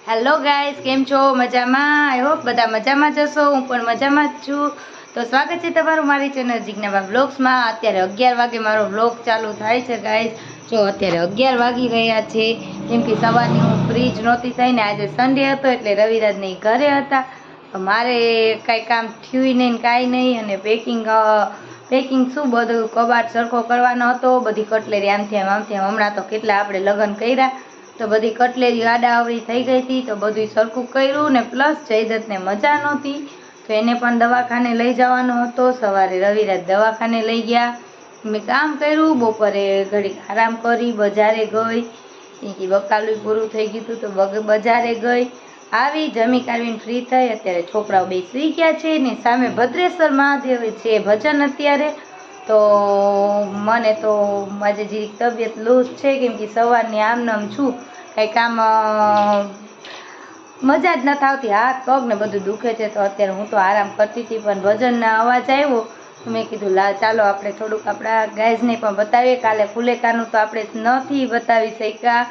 Hello guys, કેમ છો? મજામાં? આઈ હોપ બધા મજામાં જ હશો. હું પણ મજામાં જ છું. તો સ્વાગત છે તમારું મારી ચેનલ જિજ્ઞાબા વ્લોગ્સમાં. અત્યારે 11 વાગે મારો વ્લોગ ચાલુ થાય છે ગાઈસ. જો અત્યારે 11 વાગી રહ્યા છે, કેમ કે સવારની હું ફ્રી જ નહોતી થઈ ને આજે સન્ડે હતો એટલે રવિરાજની ઘરે હતા. તો મારે કાંઈ કામ થયું નહીં, કાંઈ નહીં. અને પેકિંગ શું બધું કબાટ સરખો કરવાનો હતો, બધી કટલેરી આમથી હમણાં તો કેટલા આપણે લગ્ન કર્યા તો બધી કટલેરી આડાઅવળી થઈ ગઈ હતી. તો બધું સરખું કર્યું ને પ્લસ જયદત્તને મજા નહોતી તો એને પણ દવાખાને લઈ જવાનો હતો. સવારે રવિરાજ દવાખાને લઈ ગયા. મેં કામ કર્યું, બપોરે ઘડીક આરામ કરી, બજારે ગઈ, કે બકાલું પૂરું થઈ ગયું હતું તો બજારે ગઈ, આવી જમી કાઢીને ફ્રી થઈ. અત્યારે છોકરાઓ બે સુઈ ગયા છે ને સામે ભદ્રેશ્વર મહાદેવ છે ભજન અત્યારે. તો મને તો આજે જરીક તબિયત લૂઝ છે, કેમ કે સવારની આમનામ છું, કંઈ કામ મજા જ નથી આવતી, હાથ પગ ને બધું દુખે છે. તો અત્યારે હું તો આરામ કરતી હતી પણ ભજનના અવાજ આવ્યો તો મેં કીધું ચાલો આપણે થોડુંક આપણા ગાઈઝને પણ બતાવીએ. કાલે ફુલેકાનું તો આપણે નથી બતાવી શક્યા,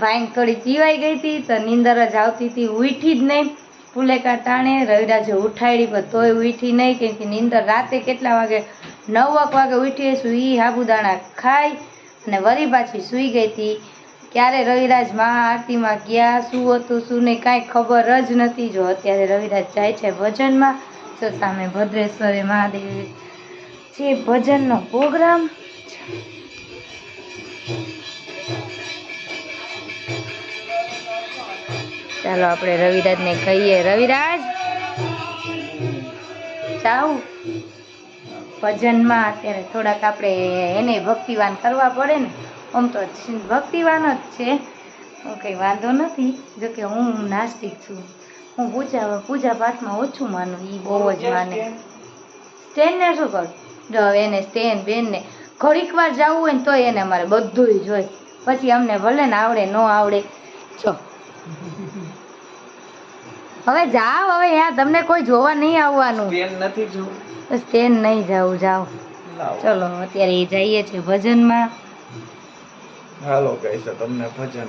ભાઈ થોડી પીવાઈ ગઈ હતી તો નીંદર જ આવતી હતી, ઉઠી જ નહીં. ફુલેકા ટાણે રવિરાજે ઉઠાડી પણ તોય ઉઠી નહીં, કેમ કે નીંદર રાતે કેટલા વાગે 9 વાગે ઉઠી છું, એ સાબુદાણા ખાઈ અને વરી પાછી સૂઈ ગઈ હતી. ક્યારે રવિરાજ મહાઆરતીમાં ગયા, શું હતું શું નહીં કાંઈ ખબર જ નથી. જો અત્યારે રવિરાજ જાય છે ભજનમાં. તો સામે ભદ્રેશ્વરી મહાદેવ છે ભજનનો પ્રોગ્રામ. ચાલો આપણે રવિરાજને કહીએ, રવિરાજ જાઉં ભજનમાં. અત્યારે થોડાક આપણે એને ભક્તિવાન કરવા પડે ને. આમ તો ભક્તિવાન જ છે, કંઈ વાંધો નથી. જોકે હું નાસ્તિક છું, હું પૂજા પાઠમાં ઓછું માનું, એ બહુ જ માને. સ્ટેનને શું કરું? જો એને સ્ટેન બેનને ઘડીક વાર જવું હોય ને તોય એને અમારે બધું જ હોય. પછી અમને ભલે ને આવડે ન આવડે. જો હવે જાઓ, હવે યાર તમને કોઈ જોવા નહીં આવવાનું. સ્ટેન નહીં જવું, જાઓ. ચલો અત્યારે એ જઈએ છે ભજનમાં. હાલો ગાઈસ, તમને ભજન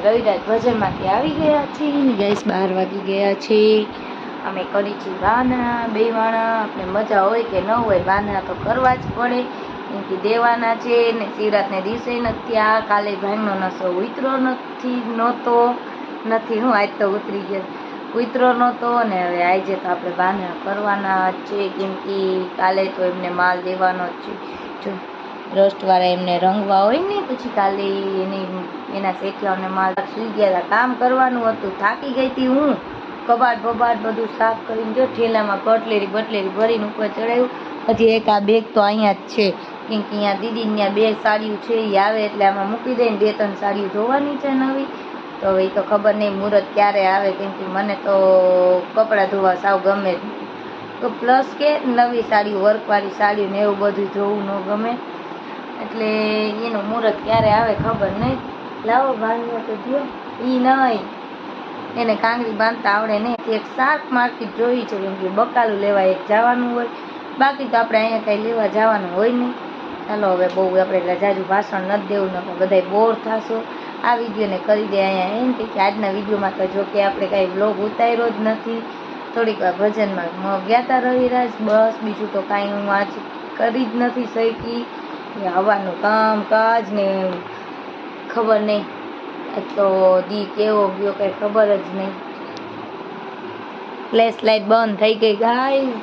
રવિરાજ ભજનમાંથી આવી ગયા છીએ ગેસ 12 વાગી ગયા છે. અમે કરી છીએ વાના, બે વાણા. આપણે મજા હોય કે ન હોય, વાના તો કરવા જ પડે, કેમ કે દેવાના છે ને શિવરાત્રને દિવસે નથી. આ કાલે ભાંગનો નસો ઉતરો નથી હું આજ તો ઉતરી ગયો, ઉતરો નહોતો ને હવે આજે તો આપણે વાના કરવાના છે, કેમ કે કાલે તો એમને માલ દેવાનો જ છે. જો રસ્ટવાળા એમને રંગવા હોય ને, પછી કાલે એના શેઠિયાઓને માલ સુઈ ગયા હતા, કામ કરવાનું હતું, થાકી ગઈ હતી હું. કબાટ બબાટ બધું સાફ કરીને જો ઠેલામાં કટલેરી બટલેરી ભરીને ઉપર ચડાવ્યું. હજી એક આ બેગ તો અહીંયા જ છે, કેમ કે અહીંયા દીદીને ત્યાં 2 સાડીઓ છે, એ આવે એટલે આમાં મૂકી દઈને 2-3 સાડીઓ ધોવાની છે નવી. તો હવે એ તો ખબર નહીં મુહૂર્ત ક્યારે આવે, કેમ કે મને તો કપડાં ધોવા સાવ ગમે તો, પ્લસ કે નવી સાડીઓ વર્કવાળી સાડીઓ ને એવું બધું ધોવું ન ગમે, એટલે એનું મુહૂર્ત ક્યારે આવે ખબર નહીં. લાવો બાંધવા તો દો. એ નહીં, એને કાંગરી બાંધતા આવડે નહીં. એક શાક માર્કેટ જોઈ છે, કેમ કે બકાલું લેવા એક જવાનું હોય, બાકી તો આપણે અહીંયા કંઈ લેવા જવાનું હોય નહીં. ચાલો હવે બહુ આપણે જાજુ ભાષણ નથી દેવું, ન બધા બોર થશો. આ વિડીયોને કરી દે અહીંયા એમ કે આજના વિડીયોમાં તો જો કે આપણે કાંઈ બ્લોગ ઉતાર્યો જ નથી. થોડીક વાર ભજનમાં ગયા હતા રવિરાજ, બસ બીજું તો કાંઈ હું આજ કરી જ નથી શકી. હવાનું કામકાજ ને ખબર નહીં, તો દી કેવો ગયો કંઈ ખબર જ નહીં. ફ્લેશ લાઇટ બંધ થઈ ગઈ ગાઈસ.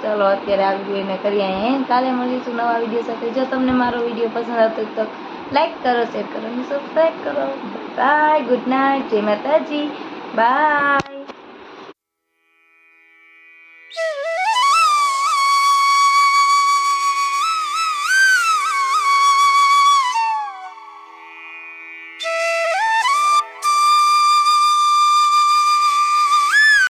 ચલો અત્યારે આ વિડીયોને કરીએ અહીંયા. કાલે મળીશું નવા વિડીયો સાથે. જો તમને મારો વિડીયો પસંદ આવતો તો લાઈક કરો, શેર કરો અને સબસ્ક્રાઈબ કરો. બાય, ગુડ નાઇટ, જય માતાજી, બાય.